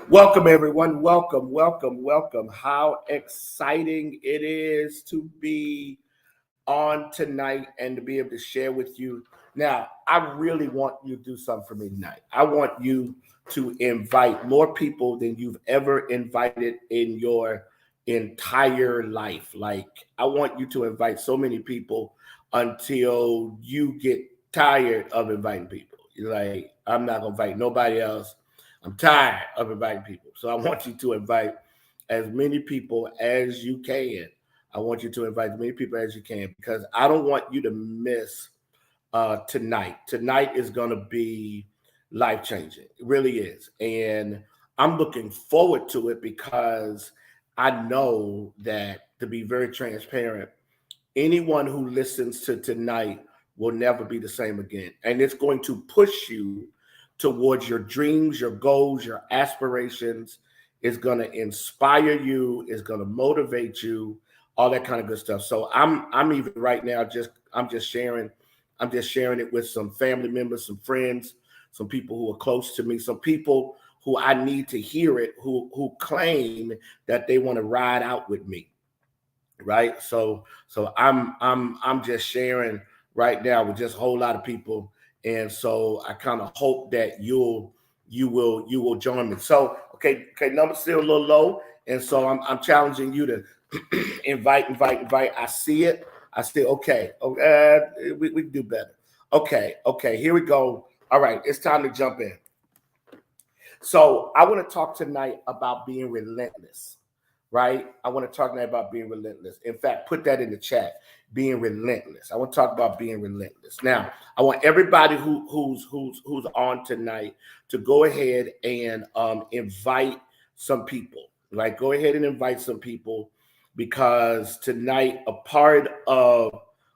Welcome, everyone. Welcome, welcome, welcome. How exciting it is to be on tonight and to be able to share with you. Now, I really want you to do something for me tonight. I want you to invite more people than you've ever invited in your entire life. Like, I want you to invite so many people until you get tired of inviting people. You're like, I'm not going to invite nobody else. I'm tired of inviting people. So I want you to invite as many people as you can. I want you to invite as many people as you can because I don't want you to miss tonight. Tonight is going to be life changing. It really is. And I'm looking forward to it because I know that, to be very transparent, anyone who listens to tonight will never be the same again. And it's going to push you towards your dreams, your goals, your aspirations. It's going to inspire you. It's going to motivate you, all that kind of good stuff. So I'm even right now I'm just sharing it with some family members, some friends, some people who are close to me, some people who I need to hear it, who claim that they want to ride out with me. Right. So I'm just sharing right now with just a whole lot of people. And so I kind of hope that you will join me. So okay, number's still a little low. And so I'm challenging you to invite. I see it. I see okay. We can do better. Okay, here we go. All right, it's time to jump in. So I want to talk tonight about being relentless. Right? I want to talk tonight about being relentless. In fact, put that in the chat. Being relentless. I want to talk about being relentless. Now, I want everybody who's on tonight to go ahead and invite some people. Right? Go ahead and invite some people because tonight a part of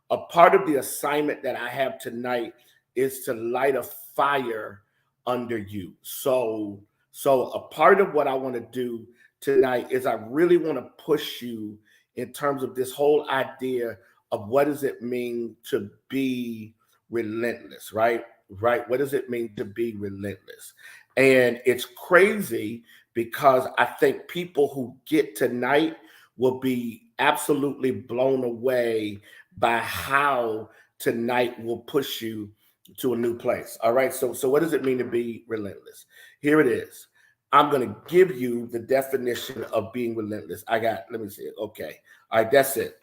the assignment that I have tonight is to light a fire under you. So a part of what I want to do tonight is I really want to push you in terms of this whole idea of what does it mean to be relentless, right? Right. What does it mean to be relentless? And it's crazy because I think people who get tonight will be absolutely blown away by how tonight will push you to a new place. All right. So what does it mean to be relentless? Here it is. I'm going to give you the definition of being relentless. Let me see it. Okay. All right. That's it.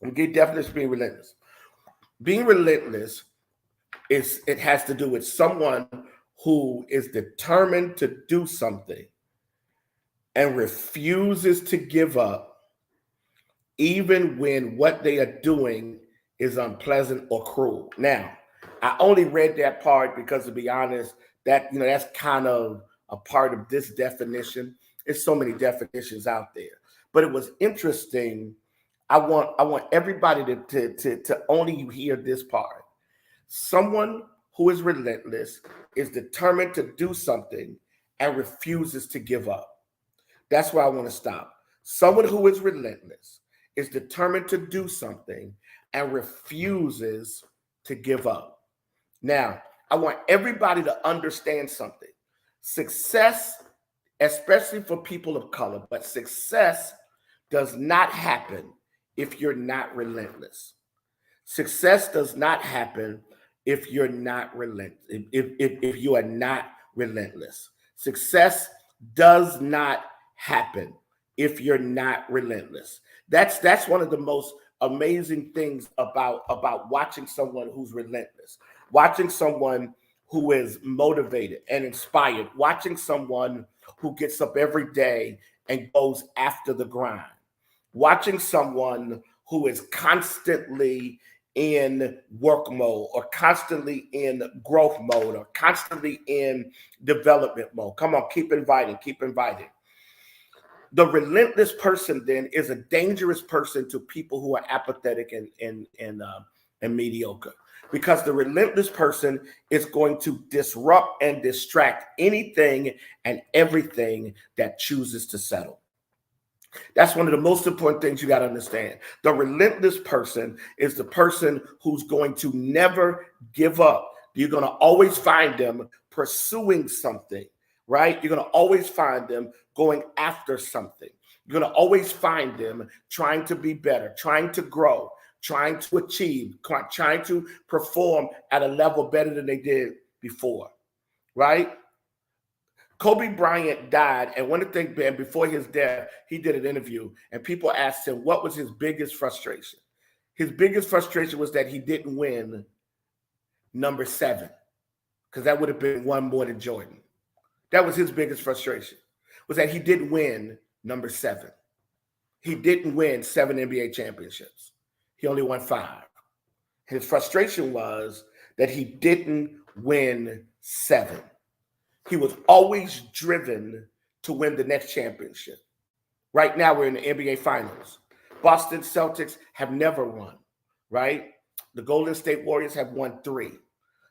I'm going to get definition of being relentless. Being relentless it has to do with someone who is determined to do something and refuses to give up, even when what they are doing is unpleasant or cruel. Now, I only read that part because, to be honest, that's kind of a part of this definition. There's so many definitions out there, but it was interesting. I want everybody to only hear this part. Someone who is relentless is determined to do something and refuses to give up. That's where I want to stop. Someone who is relentless is determined to do something and refuses to give up. Now, I want everybody to understand something. Success, especially for people of color, but success does not happen if you're not relentless. Success does not happen if you're not relentless. If you are not relentless. Success does not happen if you're not relentless. That's one of the most amazing things about watching someone who's relentless, watching someone who is motivated and inspired, watching someone who gets up every day and goes after the grind, watching someone who is constantly in work mode or constantly in growth mode or constantly in development mode. Come on, keep inviting, keep inviting. The relentless person then is a dangerous person to people who are apathetic and mediocre, because the relentless person is going to disrupt and distract anything and everything that chooses to settle. That's one of the most important things you got to understand. The relentless person is the person who's going to never give up. You're going to always find them pursuing something, right? You're going to always find them going after something. You're going to always find them trying to be better, trying to grow, trying to achieve, trying to perform at a level better than they did before, right? Kobe Bryant died, and one of the things, Ben, before his death, he did an interview, and people asked him what was his biggest frustration. His biggest frustration was that he didn't win number 7, because that would have been one more than Jordan. That was his biggest frustration, was that he didn't win number 7. He didn't win 7 NBA championships. He only won 5. His frustration was that he didn't win 7. He was always driven to win the next championship. Right now, we're in the NBA Finals. Boston Celtics have never won, right? The Golden State Warriors have won 3.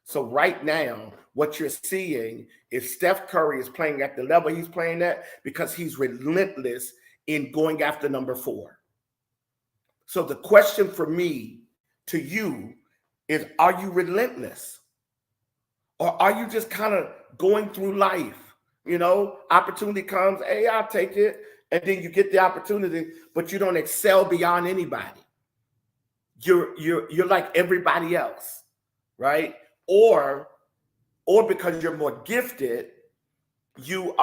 So right now, what you're seeing is Steph Curry is playing at the level he's playing at because he's relentless in going after number 4. So the question for me to you is, are you relentless? Or are you just kind of going through life? You know, opportunity comes, hey, I'll take it. And then you get the opportunity, but you don't excel beyond anybody. You're like everybody else, right? Or because you're more gifted, you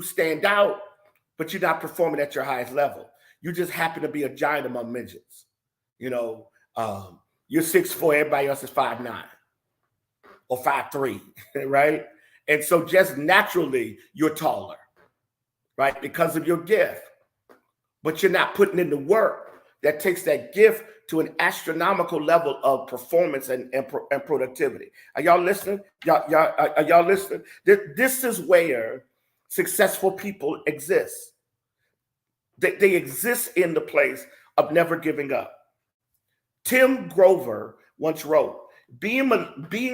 stand out, but you're not performing at your highest level. You just happen to be a giant among midgets. You know, you're 6'4", everybody else is 5'9". Or 5'3", right? And so just naturally, you're taller, right? Because of your gift. But you're not putting in the work that takes that gift to an astronomical level of performance and productivity. Are y'all listening? Are y'all listening? This is where successful people exist. They exist in the place of never giving up. Tim Grover once wrote, being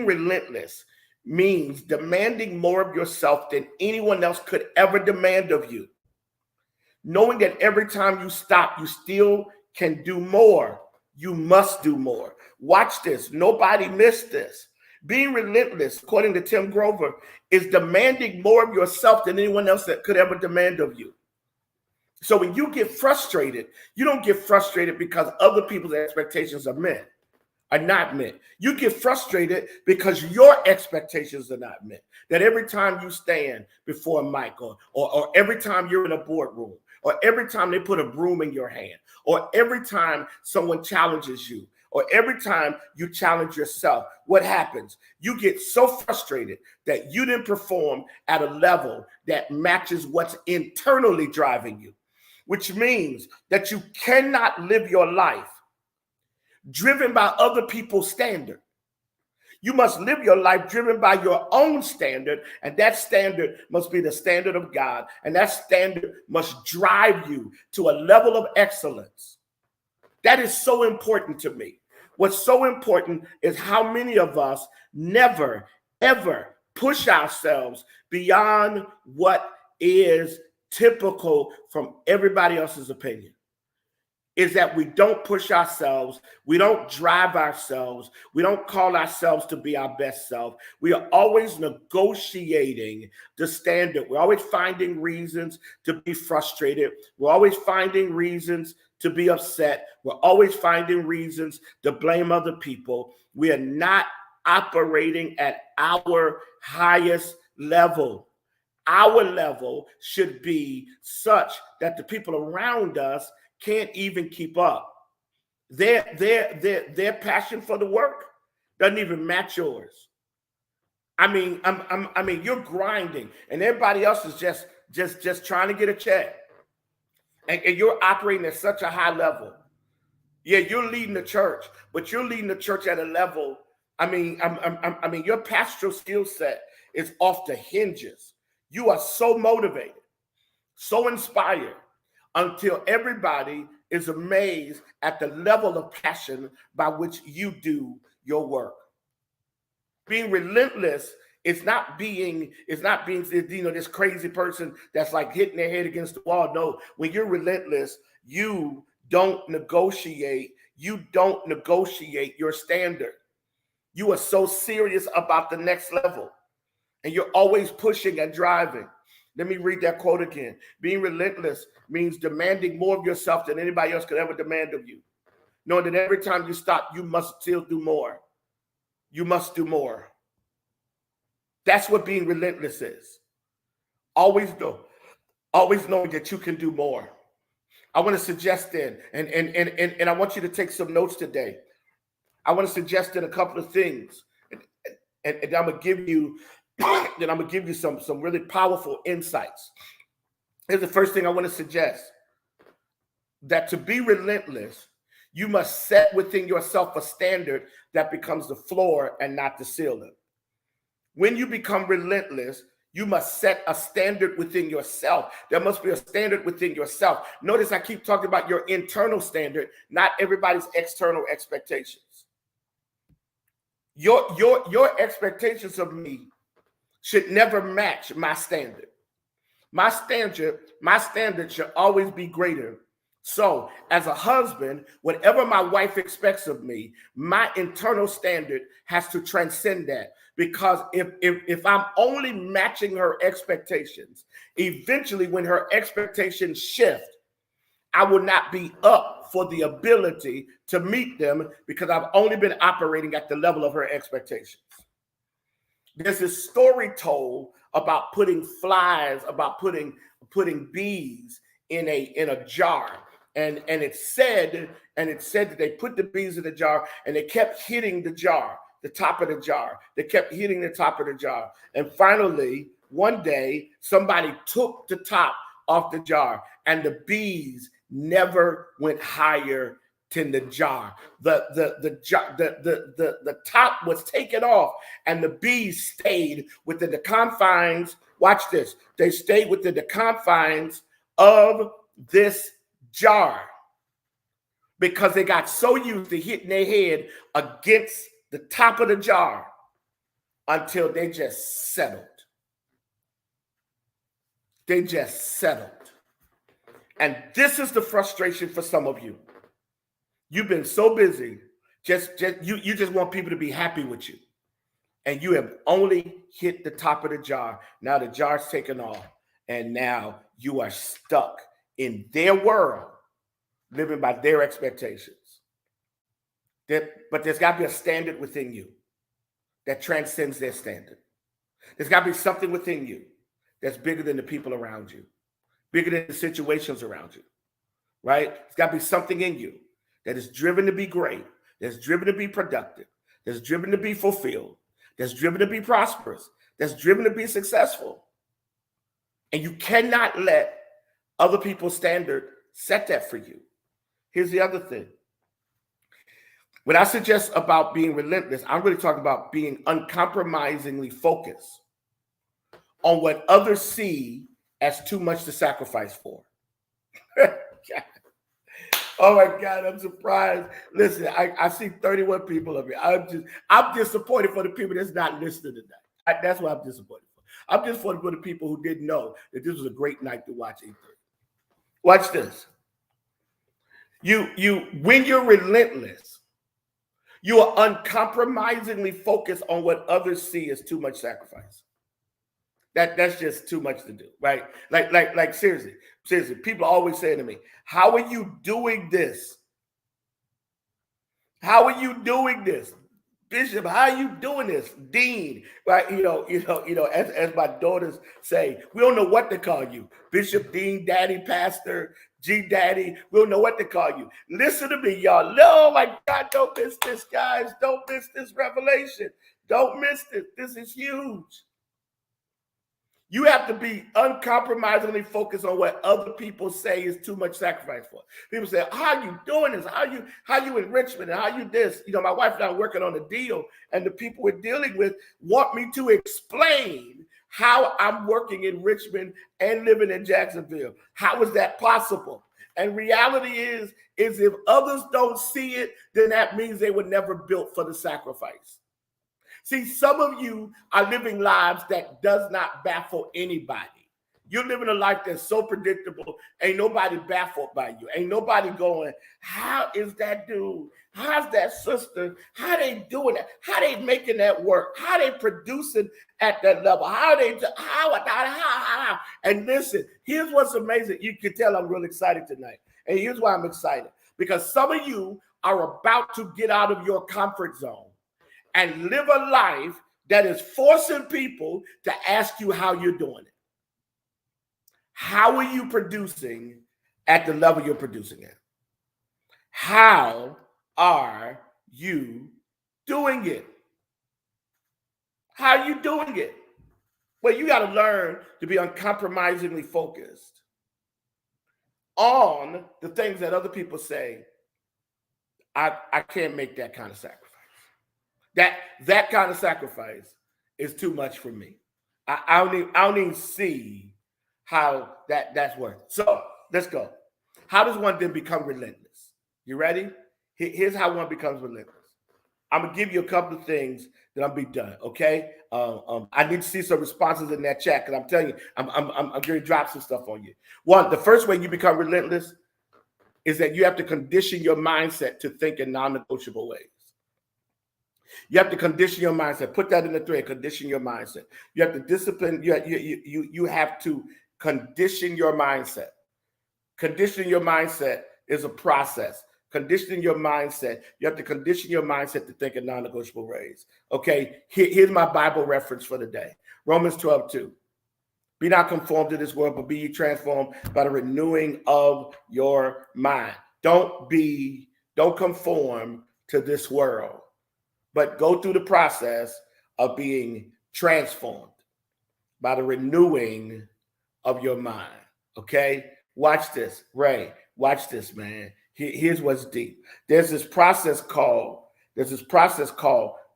relentless means demanding more of yourself than anyone else could ever demand of you. Knowing that every time you stop, you still can do more. You must do more. Watch this. Nobody missed this. Being relentless, according to Tim Grover, is demanding more of yourself than anyone else that could ever demand of you. So when you get frustrated, you don't get frustrated because other people's expectations are not met. You get frustrated because your expectations are not met. That every time you stand before a mic or every time you're in a boardroom or every time they put a broom in your hand or every time someone challenges you or every time you challenge yourself, what happens? You get so frustrated that you didn't perform at a level that matches what's internally driving you, which means that you cannot live your life driven by other people's standard. You must live your life driven by your own standard, and that standard must be the standard of God, and that standard must drive you to a level of excellence. That is so important to me. What's so important is how many of us never, ever push ourselves beyond what is typical from everybody else's opinion. Is that we don't push ourselves, we don't drive ourselves, we don't call ourselves to be our best self. We are always negotiating the standard. We're always finding reasons to be frustrated. We're always finding reasons to be upset. We're always finding reasons to blame other people. We are not operating at our highest level. Our level should be such that the people around us can't even keep up. Their passion for the work doesn't even match yours. I mean, you're grinding, and everybody else is just trying to get a check, and you're operating at such a high level. Yeah, you're leading the church, but you're leading the church at a level. Your pastoral skill set is off the hinges. You are so motivated, so inspired, until everybody is amazed at the level of passion by which you do your work. Being relentless is not being this crazy person that's like hitting their head against the wall. No, when you're relentless, you don't negotiate. You don't negotiate your standard. You are so serious about the next level. and you're always pushing and driving. Let me read that quote again. Being relentless means demanding more of yourself than anybody else could ever demand of you. Knowing that every time you stop, you must still do more. You must do more. That's what being relentless is. Always knowing that you can do more. I want to suggest then, and I want you to take some notes today. I want to suggest in a couple of things, and I'm gonna give you, some really powerful insights. Here's the first thing I want to suggest: that to be relentless, you must set within yourself a standard that becomes the floor and not the ceiling. When you become relentless, you must set a standard within yourself. There must be a standard within yourself. Notice I keep talking about your internal standard, not everybody's external expectations. Your expectations of me should never match my standard. My standard should always be greater. So as a husband, whatever my wife expects of me, my internal standard has to transcend that. Because if I'm only matching her expectations, eventually when her expectations shift, I will not be up for the ability to meet them because I've only been operating at the level of her expectations. There's this story told about putting flies, about putting bees in a jar. And it said that they put the bees in the jar and they kept hitting the jar, the top of the jar. They kept hitting the top of the jar. And finally, one day, somebody took the top off the jar and the bees never went higher than the jar. The top was taken off and the bees stayed within the confines. Watch this. They stayed within the confines of this jar because they got so used to hitting their head against the top of the jar until they just settled. They just settled. And this is the frustration for some of you. You've been so busy, you just want people to be happy with you. And you have only hit the top of the jar. Now the jar's taken off. And now you are stuck in their world, living by their expectations. But there's got to be a standard within you that transcends their standard. There's got to be something within you that's bigger than the people around you, bigger than the situations around you, right? There's got to be something in you that is driven to be great, that's driven to be productive, that's driven to be fulfilled, that's driven to be prosperous, that's driven to be successful. And you cannot let other people's standard set that for you. Here's the other thing. When I suggest about being relentless, I'm really talking about being uncompromisingly focused on what others see as too much to sacrifice for. Oh my God, I'm surprised. Listen, I see 31 people of here. I'm disappointed for the people that's not listening tonight. That's what I'm disappointed for. I'm disappointed for the people who didn't know that this was a great night to watch E3. Watch this. When you're relentless, you are uncompromisingly focused on what others see as too much sacrifice. That's just too much to do, right? Like seriously, people always say to me, "How are you doing this? How are you doing this, Bishop? How are you doing this, Dean?" Right? As my daughters say, we don't know what to call you, Bishop, Dean, Daddy, Pastor, G Daddy. We don't know what to call you. Listen to me, y'all. No, my God, don't miss this, guys. Don't miss this revelation. Don't miss this. This is huge. You have to be uncompromisingly focused on what other people say is too much sacrifice for. People say, "How are you doing this? How you in Richmond and how you this?" My wife and I are working on a deal, and the people we're dealing with want me to explain how I'm working in Richmond and living in Jacksonville. How is that possible? And reality is if others don't see it, then that means they were never built for the sacrifice. See, some of you are living lives that does not baffle anybody. You're living a life that's so predictable. Ain't nobody baffled by you. Ain't nobody going, how is that dude? How's that sister? How they doing that? How they making that work? How they producing at that level? How they, how? And listen, here's what's amazing. You can tell I'm really excited tonight. And here's why I'm excited. Because some of you are about to get out of your comfort zone and live a life that is forcing people to ask you how you're doing it. How are you producing at the level you're producing at? How are you doing it? How are you doing it? Well, you got to learn to be uncompromisingly focused on the things that other people say, I can't make that kind of sacrifice. That kind of sacrifice is too much for me. I don't even see how that's worth. So let's go. How does one then become relentless? You ready? Here's how one becomes relentless. I'm gonna give you a couple of things that I'll be done. Okay. I need to see some responses in that chat because I'm telling you, I'm going to drop some stuff on you. One, the first way you become relentless is that you have to condition your mindset to think in non-negotiable ways. You have to condition your mindset. Put that in the thread. Condition your mindset. You have to discipline. You have to condition your mindset. Conditioning your mindset is a process. Conditioning your mindset. You have to condition your mindset to think in non-negotiable ways. Okay. Here's my Bible reference for the day. Romans 12:2. Be not conformed to this world, but be ye transformed by the renewing of your mind. Don't conform to this world, but go through the process of being transformed by the renewing of your mind. Okay? Watch this, Ray. Watch this, man. Here's what's deep. There's this process called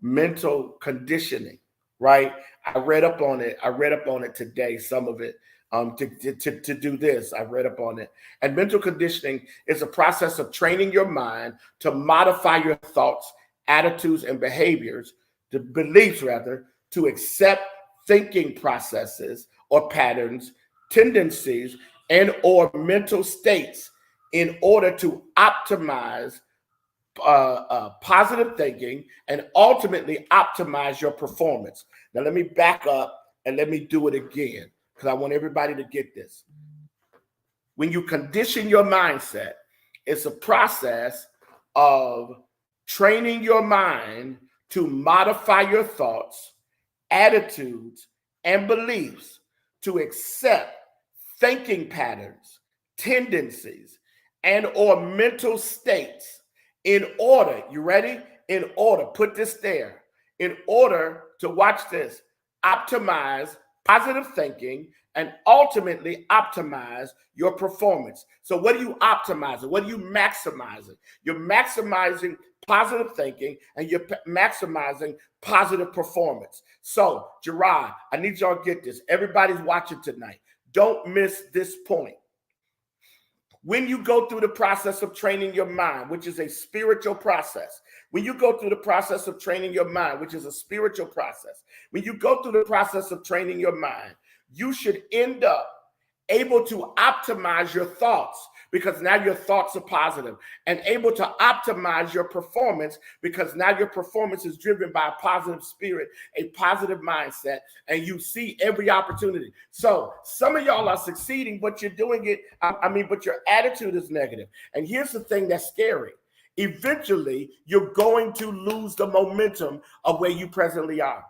mental conditioning, right? I read up on it today, some of it, to do this. I read up on it. And mental conditioning is a process of training your mind to modify your thoughts, attitudes, and behaviors, the beliefs rather, to accept thinking processes or patterns, tendencies, and or mental states in order to optimize positive thinking and ultimately optimize your performance. Now, let me back up and let me do it again because I want everybody to get this. When you condition your mindset, it's a process of training your mind to modify your thoughts, attitudes, and beliefs to accept thinking patterns, tendencies, and or mental states in order, you ready? In order, put this there, in order to watch this, optimize positive thinking and ultimately optimize your performance. So what are you optimizing? What are you maximizing? You're maximizing positive thinking and you're maximizing positive performance. So Gerard, I need y'all to get this. Everybody's watching tonight. Don't miss this point. When you go through the process of training your mind, which is a spiritual process, when you go through the process of training your mind, which is a spiritual process, when you go through the process of training your mind, you should end up able to optimize your thoughts because now your thoughts are positive, and able to optimize your performance because now your performance is driven by a positive spirit, a positive mindset, and you see every opportunity. So some of y'all are succeeding, but you're doing it, but your attitude is negative. And here's the thing that's scary. Eventually, you're going to lose the momentum of where you presently are.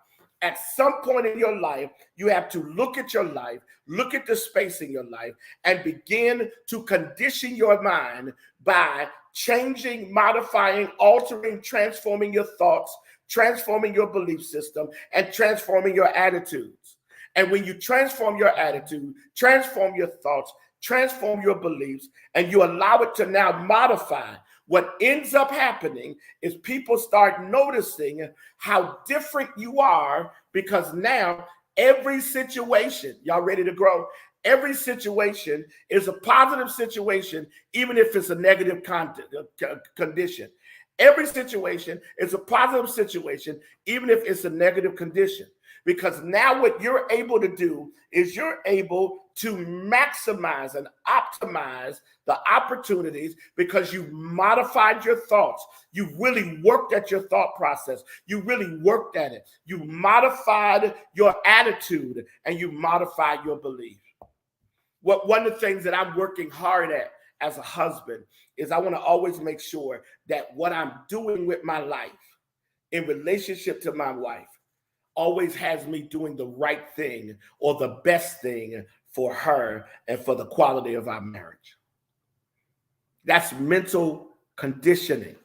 At some point in your life, you have to look at your life, look at the space in your life, and begin to condition your mind by changing, modifying, altering, transforming your thoughts, transforming your belief system, and transforming your attitudes. And when you transform your attitude, transform your thoughts, transform your beliefs, and you allow it to now modify, what ends up happening is people start noticing how different you are because now every situation, y'all ready to grow? Every situation is a positive situation, even if it's a negative condition. Every situation is a positive situation, even if it's a negative condition. Because now what you're able to do is you're able to maximize and optimize the opportunities because you modified your thoughts. You really worked at your thought process. You really worked at it. You modified your attitude and you modified your belief. One of the things that I'm working hard at as a husband is I want to always make sure that what I'm doing with my life in relationship to my wife always has me doing the right thing or the best thing for her and for the quality of our marriage. That's mental conditioning.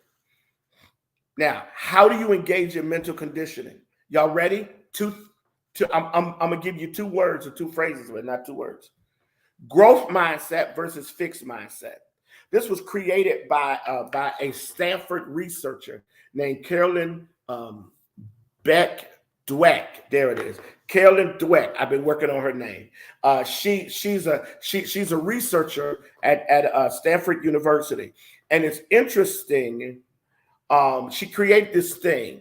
Now, how do you engage in mental conditioning? Y'all ready? I'm gonna give you 2 words or 2 phrases, but not 2 words. Growth mindset versus fixed mindset. This was created by a Stanford researcher named Carolyn Dweck. There it is. Carolyn Dweck. I've been working on her name. She's a researcher at Stanford University, and it's interesting. She created this thing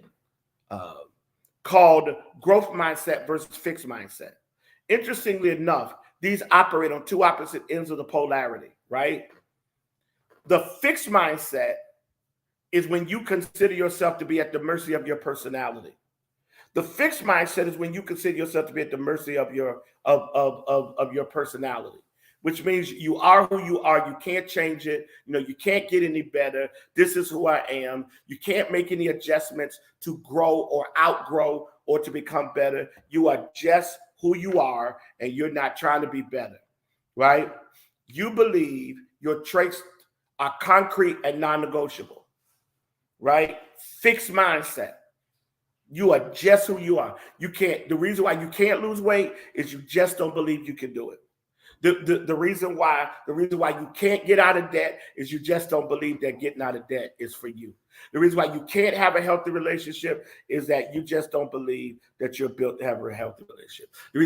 called growth mindset versus fixed mindset. Interestingly enough, these operate on 2 opposite ends of the polarity, right? The fixed mindset is when you consider yourself to be at the mercy of your personality. The fixed mindset is when you consider yourself to be at the mercy of your personality, which means you are who you are. You can't change it. You can't get any better. This is who I am. You can't make any adjustments to grow or outgrow or to become better. You are just who you are, and you're not trying to be better, right? You believe your traits are concrete and non-negotiable, right? Fixed mindset. You are just who you are. The reason why you can't lose weight is you just don't believe you can do it. The reason why you can't get out of debt is you just don't believe that getting out of debt is for you. The reason why you can't have a healthy relationship is that you just don't believe that you're built to have a healthy relationship. The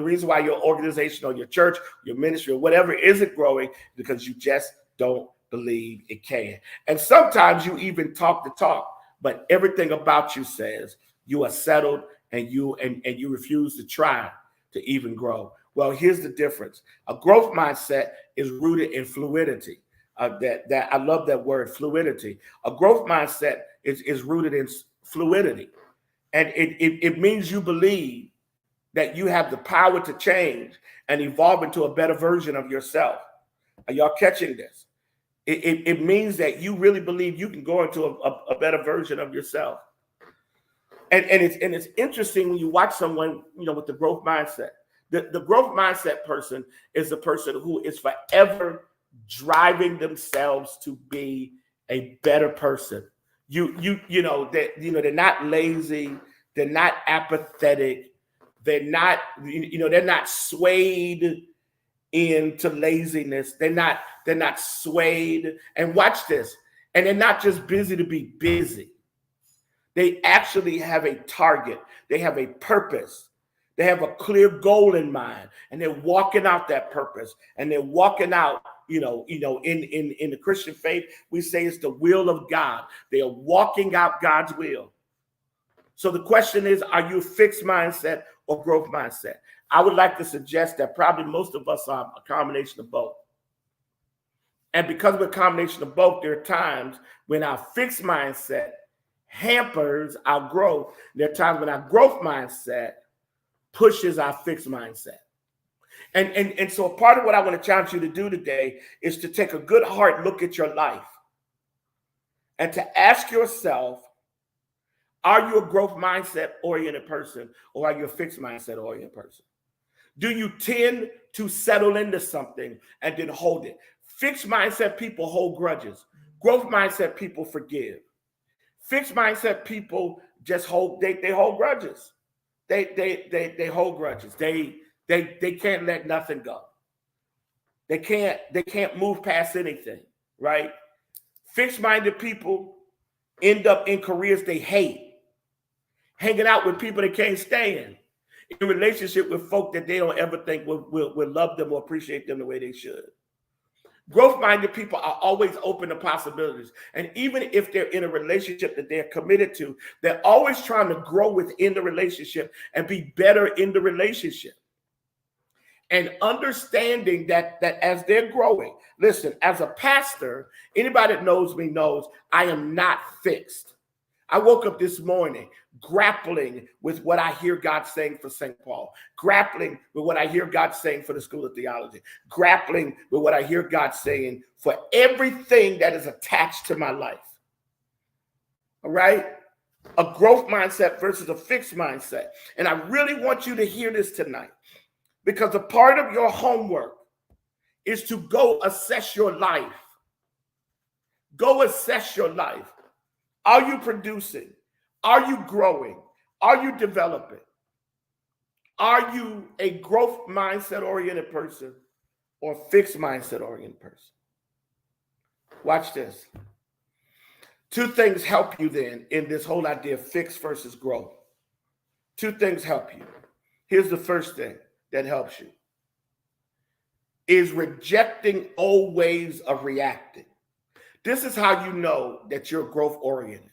reason why your organization or your church, your ministry, or whatever isn't growing because you just don't believe it can. And sometimes you even talk the talk, but everything about you says you are settled and you refuse to try to even grow. Well, here's the difference. A growth mindset is rooted in fluidity. That I love that word, fluidity. A growth mindset is rooted in fluidity. And it means you believe that you have the power to change and evolve into a better version of yourself. Are y'all catching this? It means that you really believe you can go into a better version of yourself. And it's interesting when you watch someone, with the growth mindset. The growth mindset person is the person who is forever driving themselves to be a better person. They're not lazy, they're not apathetic, they're not swayed into laziness. They're not swayed. And watch this. And they're not just busy to be busy. They actually have a target. They have a purpose. They have a clear goal in mind, and they're walking out that purpose. And they're walking out, in the Christian faith, we say it's the will of God. They are walking out God's will. So the question is, are you a fixed mindset or growth mindset? I would like to suggest that probably most of us are a combination of both. And because we're a combination of both, there are times when our fixed mindset hampers our growth. There are times when our growth mindset pushes our fixed mindset. And so part of what I want to challenge you to do today is to take a good hard look at your life and to ask yourself, are you a growth mindset oriented person or are you a fixed mindset oriented person? Do you tend to settle into something and then hold it? Fixed mindset people hold grudges. Growth mindset people forgive. Fixed mindset people just hold, they hold grudges. They hold grudges. They can't let nothing go. They can't move past anything, right? Fixed-minded people end up in careers they hate, hanging out with people they can't stand, in relationship with folk that they don't ever think will love them or appreciate them the way they should. Growth-minded people are always open to possibilities. And even if they're in a relationship that they're committed to, they're always trying to grow within the relationship and be better in the relationship. And understanding that as they're growing, listen, as a pastor, anybody that knows me knows I am not fixed. I woke up this morning grappling with what I hear God saying for St. Paul, grappling with what I hear God saying for the School of Theology, grappling with what I hear God saying for everything that is attached to my life. All right? A growth mindset versus a fixed mindset. And I really want you to hear this tonight, because a part of your homework is to go assess your life. Go assess your life. Are you producing? Are you growing? Are you developing? Are you a growth mindset oriented person or fixed mindset oriented person? Watch this. Two things help you then in this whole idea of fixed versus growth. Two things help you. Here's the first thing that helps you is rejecting old ways of reacting. This is how you know that you're growth oriented,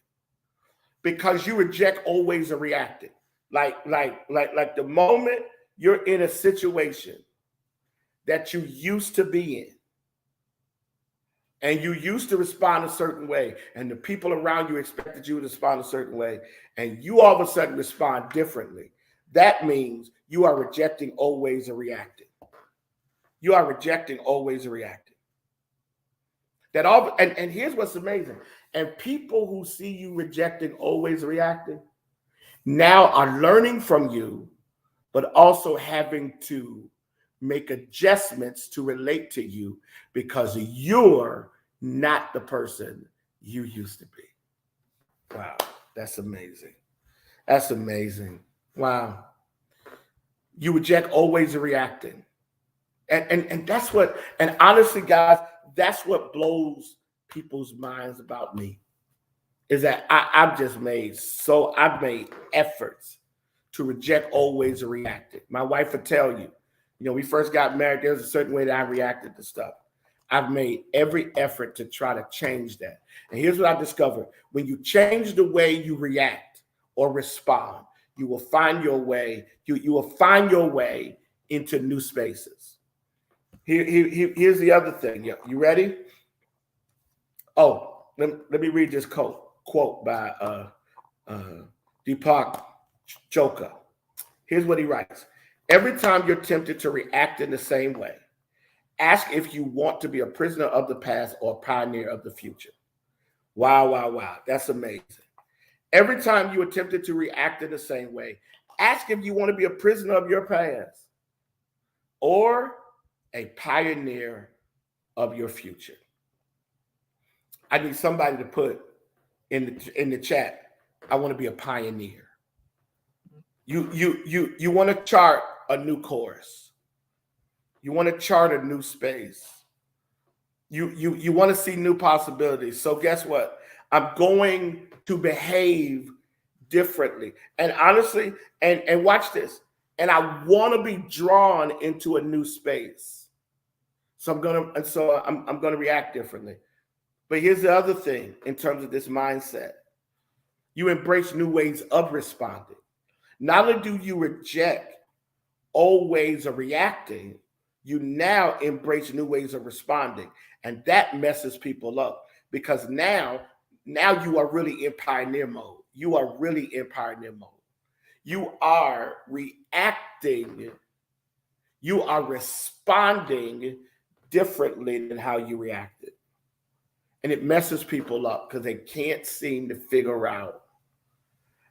because you reject old ways of reacting. Like the moment you're in a situation that you used to be in, and you used to respond a certain way, and the people around you expected you to respond a certain way, and you all of a sudden respond differently, that means you are rejecting old ways of reacting. You are rejecting old ways of reacting. And here's what's amazing. And people who see you rejecting old ways of reacting now are learning from you, but also having to make adjustments to relate to you, because you're not the person you used to be. Wow, that's amazing. That's amazing. Wow. You reject old ways of reacting. And that's what, and honestly, guys, that's what blows people's minds about me, is that I've made efforts to reject old ways of reacting. My wife would tell you, we first got married, there was a certain way that I reacted to stuff. I've made every effort to try to change that. And here's what I discovered. When you change the way you react or respond, you will find your way, you will find your way into new spaces. Here's the other thing. You ready? Oh, let me read this quote by Deepak Chopra. Here's what he writes. Every time you're tempted to react in the same way, ask if you want to be a prisoner of the past or a pioneer of the future. Wow, wow, wow. That's amazing. Every time you are tempted to react in the same way, ask if you want to be a prisoner of your past or a pioneer of your future. I need somebody to put in the chat, I want to be a pioneer. You want to chart a new course. You want to chart a new space. You want to see new possibilities. So guess what? I'm going to behave differently. And honestly, and watch this. And I want to be drawn into a new space. So I'm gonna react differently. But here's the other thing in terms of this mindset. You embrace new ways of responding. Not only do you reject old ways of reacting, you now embrace new ways of responding. And that messes people up, because now you are really in pioneer mode. You are really in pioneer mode. You are reacting. You are responding differently than how you reacted. And it messes people up because they can't seem to figure out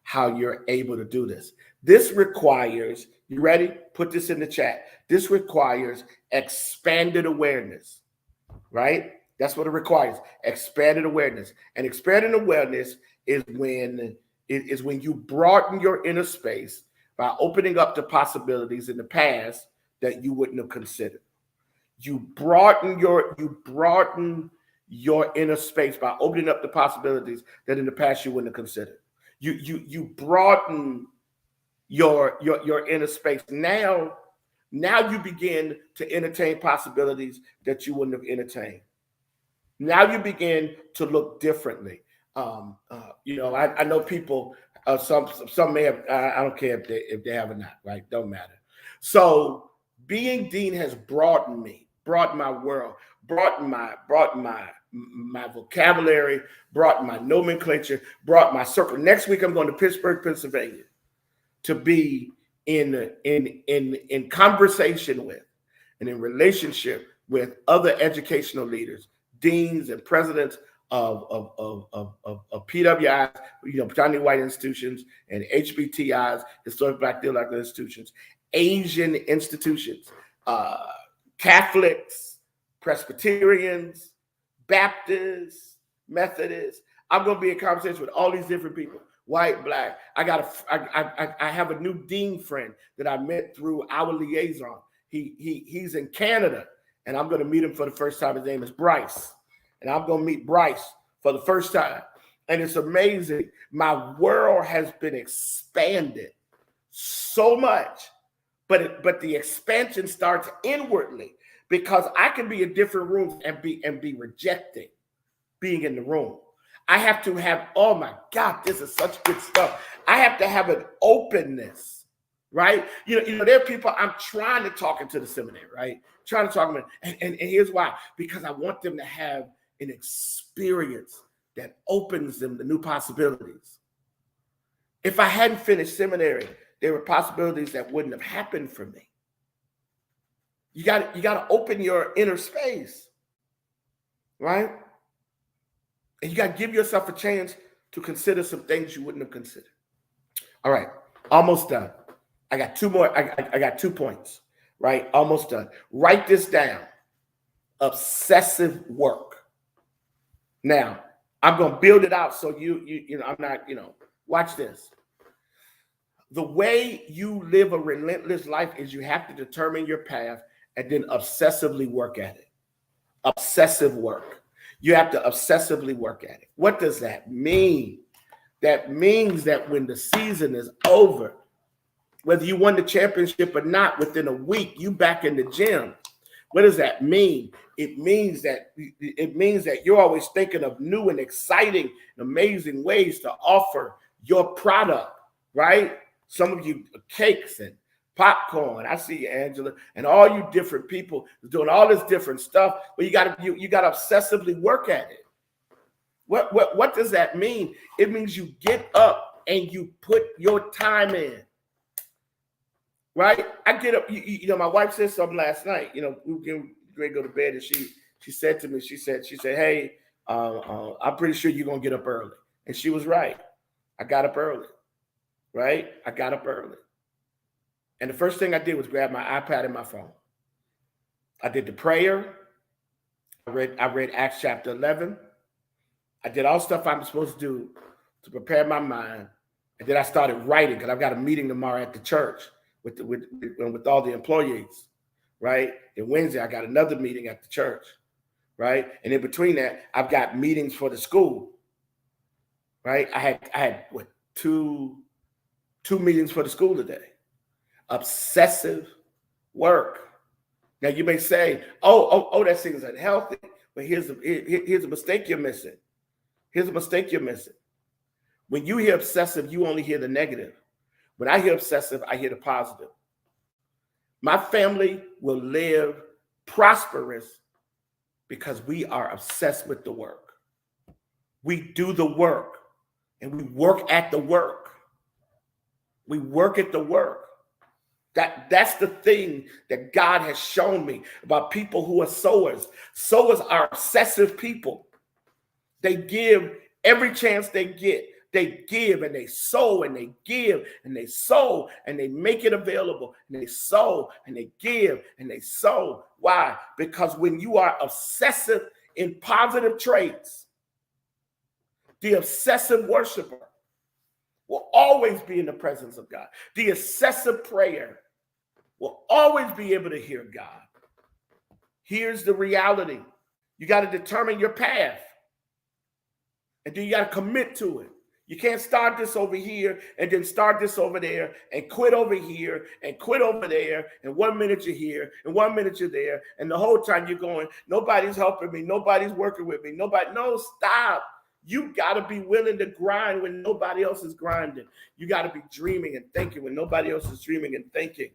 how you're able to do this. This requires, you ready? Put this in the chat. This requires expanded awareness, right? That's what it requires, expanded awareness. And expanded awareness is when you broaden your inner space by opening up to possibilities in the past that you wouldn't have considered. You broaden your inner space by opening up the possibilities that in the past you wouldn't have considered. You broaden your inner space. Now Now you begin to entertain possibilities that you wouldn't have entertained. Now you begin to look differently. I know people. Some may have. I don't care if they have or not. Right? Don't matter. So being dean has broadened me, broadened my world, broadened my vocabulary, brought my nomenclature, brought my circle. Next week I'm going to Pittsburgh, Pennsylvania, to be in conversation with and in relationship with other educational leaders, deans and presidents of PWIs, predominantly white institutions, and HBTIs, historic Black theological institutions, Asian institutions, Catholics, Presbyterians, Baptists, Methodists. I'm going to be in conversation with all these different people, white, Black. I have a new dean friend that I met through our liaison. He's in Canada, and I'm going to meet him for the first time. His name is Bryce, and I'm going to meet Bryce for the first time. And it's amazing. My world has been expanded so much, but the expansion starts inwardly, because I can be in different rooms and be rejecting being in the room. I have to have, oh my God, this is such good stuff. I have to have an openness, right? There are people I'm trying to talk into the seminary, right? Trying to talk to them. And here's why. Because I want them to have an experience that opens them to new possibilities. If I hadn't finished seminary, there were possibilities that wouldn't have happened for me. You got to open your inner space, right? And you got to give yourself a chance to consider some things you wouldn't have considered. All right, almost done. I got two more. I got 2 points, right? Almost done. Write this down. Obsessive work. Now, I'm going to build it out so I'm not, watch this. The way you live a relentless life is you have to determine your path and then obsessively work at it. Obsessive work. You have to obsessively work at it. What does that mean? That means that when the season is over, whether you won the championship or not, within a week, you back in the gym. What does that mean? It means that you're always thinking of new and exciting and amazing ways to offer your product, right? Some of you cakes and popcorn. I see you, Angela, and all you different people doing all this different stuff. But you got to obsessively work at it. What does that mean? It means you get up and you put your time in. Right? I get up. My wife said something last night. We were getting ready to go to bed, and she said to me, she said, hey, I'm pretty sure you're gonna get up early, and she was right. I got up early. Right? I got up early. And the first thing I did was grab my iPad and my phone. I did the prayer. I read Acts chapter 11. I did all stuff I'm supposed to do to prepare my mind. And then I started writing, because I've got a meeting tomorrow at the church with all the employees, right? And Wednesday, I got another meeting at the church, right? And in between that, I've got meetings for the school, right? I had two meetings for the school today. Obsessive work. Now you may say, oh, that seems unhealthy. But here's a mistake you're missing. Here's a mistake you're missing. When you hear obsessive, you only hear the negative. When I hear obsessive, I hear the positive. My family will live prosperous because we are obsessed with the work. We do the work, and we work at the work. We work at the work. That's the thing that God has shown me about people who are sowers. Sowers are obsessive people. They give every chance they get. They give and they sow and they give and they sow and they make it available and they sow and they give and they sow. Why? Because when you are obsessive in positive traits, the obsessive worshiper will always be in the presence of God. The obsessive prayer will always be able to hear God. Here's the reality. You got to determine your path. And then you got to commit to it. You can't start this over here and then start this over there and quit over here and quit over there. And 1 minute you're here and 1 minute you're there. And the whole time you're going, nobody's helping me. Nobody's working with me. Nobody. No, stop. You got to be willing to grind when nobody else is grinding. You got to be dreaming and thinking when nobody else is dreaming and thinking.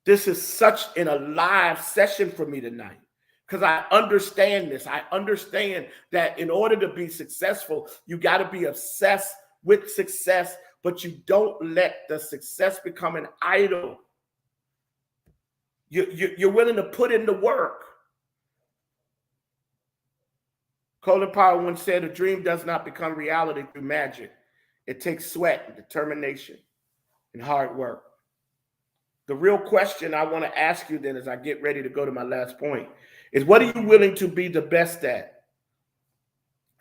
This is such an alive session for me tonight. Because I understand this. I understand that in order to be successful, you got to be obsessed with success, but you don't let the success become an idol. You're willing to put in the work. Colin Powell once said, a dream does not become reality through magic. It takes sweat and determination and hard work. The real question I want to ask you then as I get ready to go to my last point is, what are you willing to be the best at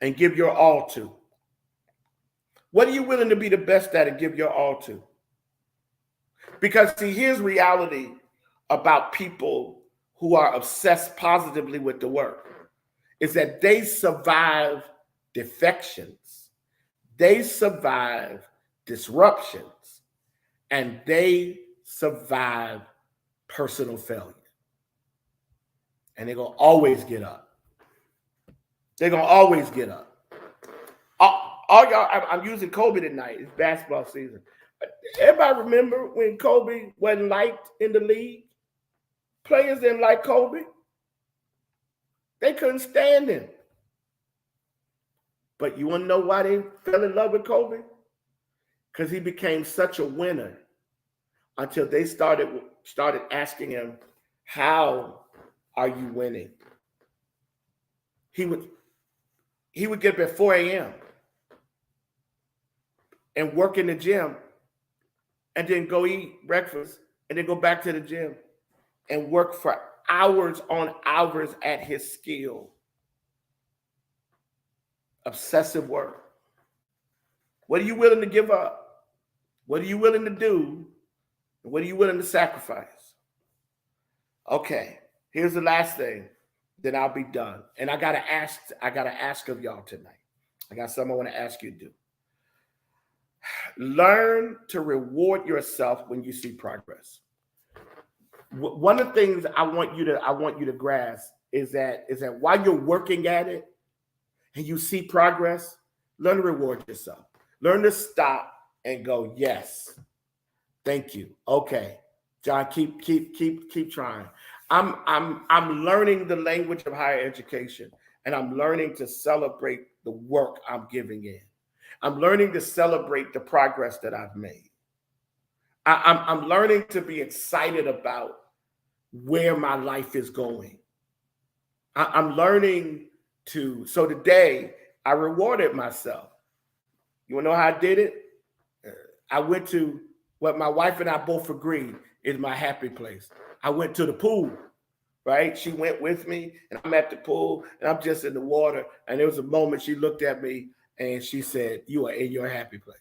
and give your all to? What are you willing to be the best at and give your all to? Because see, here's reality about people who are obsessed positively with the work, is that they survive defections, they survive disruptions, and they survive personal failure. And they're going to always get up. They're going to always get up. All y'all, I'm using Kobe tonight. It's basketball season. Everybody remember when Kobe wasn't liked in the league? Players didn't like Kobe. They couldn't stand him. But you want to know why they fell in love with Kobe? Because he became such a winner until they started asking him, how are you winning? He would get up at 4 a.m. and work in the gym and then go eat breakfast and then go back to the gym and work for hours on hours at his skill. Obsessive work. What are you willing to give up? What are you willing to do? And what are you willing to sacrifice? Okay, here's the last thing, then I'll be done. And I gotta ask of y'all tonight. I got something I want to ask you to do. Learn to reward yourself when you see progress. One of the things I want you to grasp is that while you're working at it and you see progress, learn to reward yourself. Learn to stop and go, yes, thank you. Okay, John, keep trying. I'm learning the language of higher education, and I'm learning to celebrate the work I'm giving in. I'm learning to celebrate the progress that I've made. I'm learning to be excited about where my life is going. I'm learning to, so today I rewarded myself. You want to know how I did it? I went to what my wife and I both agreed is my happy place. I went to the pool, right? She went with me and I'm at the pool and I'm just in the water. And there was a moment she looked at me and she said, you are in your happy place.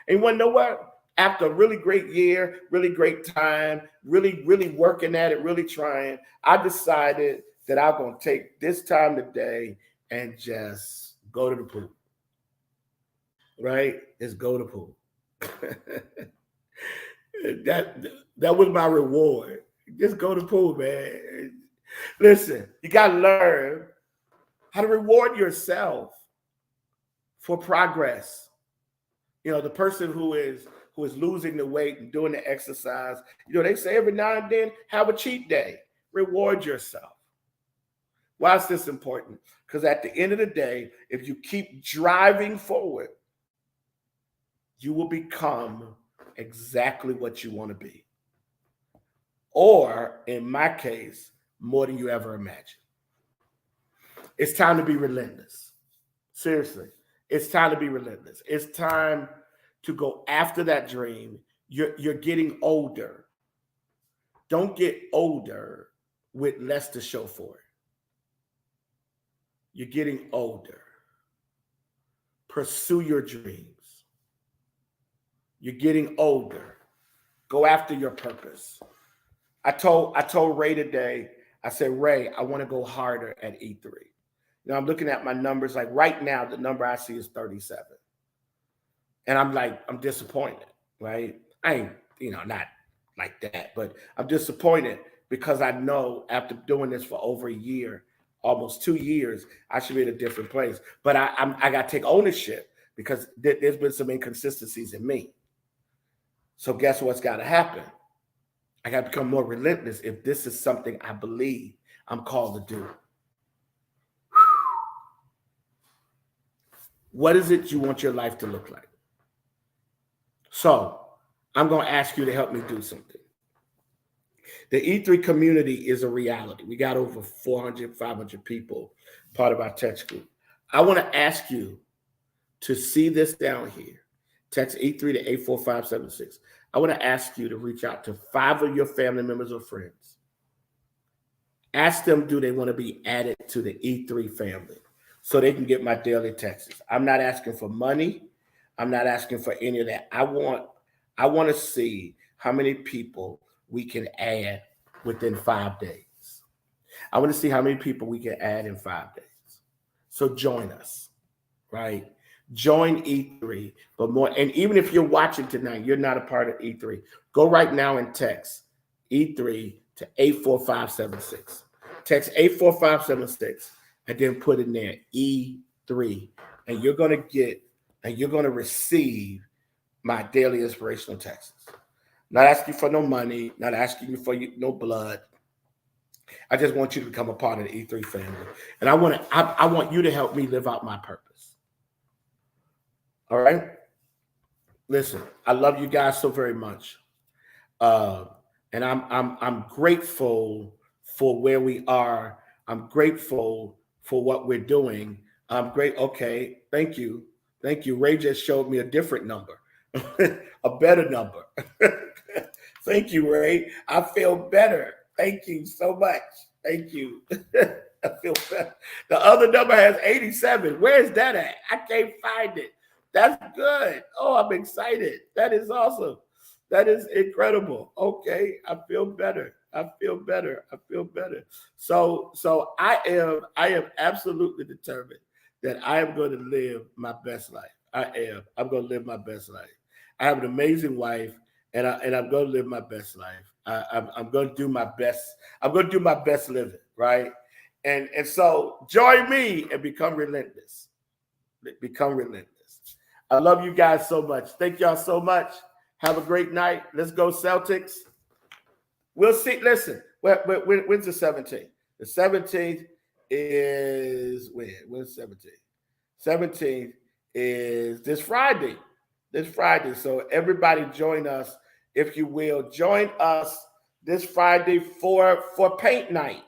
And you want to know what? After a really great year, really great time, really working at it, really trying, I decided that I'm going to take this time today and just go to the pool. Right? Just go to the pool. That was my reward. Just go to the pool, man. Listen, you got to learn how to reward yourself for progress. You know, the person who is losing the weight and doing the exercise, you know, they say every now and then, have a cheat day. Reward yourself. Why is this important? Because at the end of the day, if you keep driving forward, you will become exactly what you want to be. Or, in my case, more than you ever imagined. It's time to be relentless. Seriously, it's time to be relentless. It's time to go after that dream. You're getting older. Don't get older with less to show for it. You're getting older. Pursue your dreams. You're getting older. Go after your purpose. I told Ray today, I said, Ray, I want to go harder at E3. Now I'm looking at my numbers. Like right now, the number I see is 37. And I'm disappointed, right? I ain't, not like that, but I'm disappointed because I know after doing this for over a year, almost 2 years, I should be in a different place. But I got to take ownership because there's been some inconsistencies in me. So guess what's got to happen? I got to become more relentless if this is something I believe I'm called to do. What is it you want your life to look like? So I'm going to ask you to help me do something. The E3 community is a reality. We got over 400, 500 people, part of our text group. I want to ask you to see this down here. Text E3 to 84576. I want to ask you to reach out to 5 of your family members or friends. Ask them, do they want to be added to the E3 family so they can get my daily texts? I'm not asking for money. I'm not asking for any of that. I want to see how many people we can add within 5 days. I want to see how many people we can add in 5 days. So join us, right? Join E3, but more. And even if you're watching tonight, you're not a part of E3. Go right now and text E3 to 84576. Text 84576 and then put in there E3. And you're going to receive my daily inspirational texts. Not asking for no money, not asking you for no blood. I just want you to become a part of the E3 family. And I want you to help me live out my purpose. All right? Listen, I love you guys so very much. And I'm grateful for where we are. I'm grateful for what we're doing. I'm great. Okay. Thank you. Thank you. Ray just showed me a different number, a better number. Thank you, Ray. I feel better. Thank you so much. Thank you. I feel better. The other number has 87. Where is that at? I can't find it. That's good. Oh, I'm excited. That is awesome. That is incredible. Okay, I feel better. I feel better. I feel better. So I am absolutely determined that I am going to live my best life. I am. I'm going to live my best life. I have an amazing wife, and I'm going to live my best life. I'm going to do my best. I'm going to do my best living, right? And so join me and become relentless. Become relentless. I love you guys so much. Thank y'all so much. Have a great night. Let's go Celtics. We'll see. Listen, when's the 17th? The 17th is when? When's 17th? 17th is this Friday. This Friday. So everybody join us, if you will. Join us this Friday for paint night.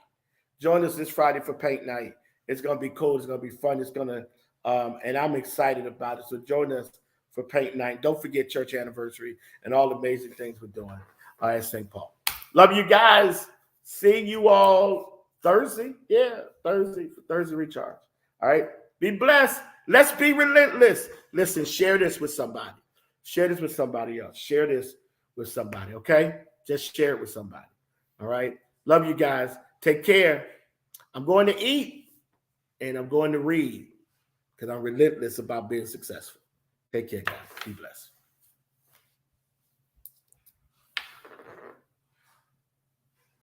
Join us this Friday for paint night. It's going to be cool. It's going to be fun. It's going to, and I'm excited about it. So join us for paint night. Don't forget church anniversary and all the amazing things we're doing at St. Paul. Love you guys. See you all Thursday. Yeah, Thursday recharge. All right. Be blessed. Let's be relentless. Listen, share this with somebody. Share this with somebody else. Share this with somebody, okay? Just share it with somebody. All right. Love you guys. Take care. I'm going to eat and I'm going to read because I'm relentless about being successful. Take care, guys. Be blessed.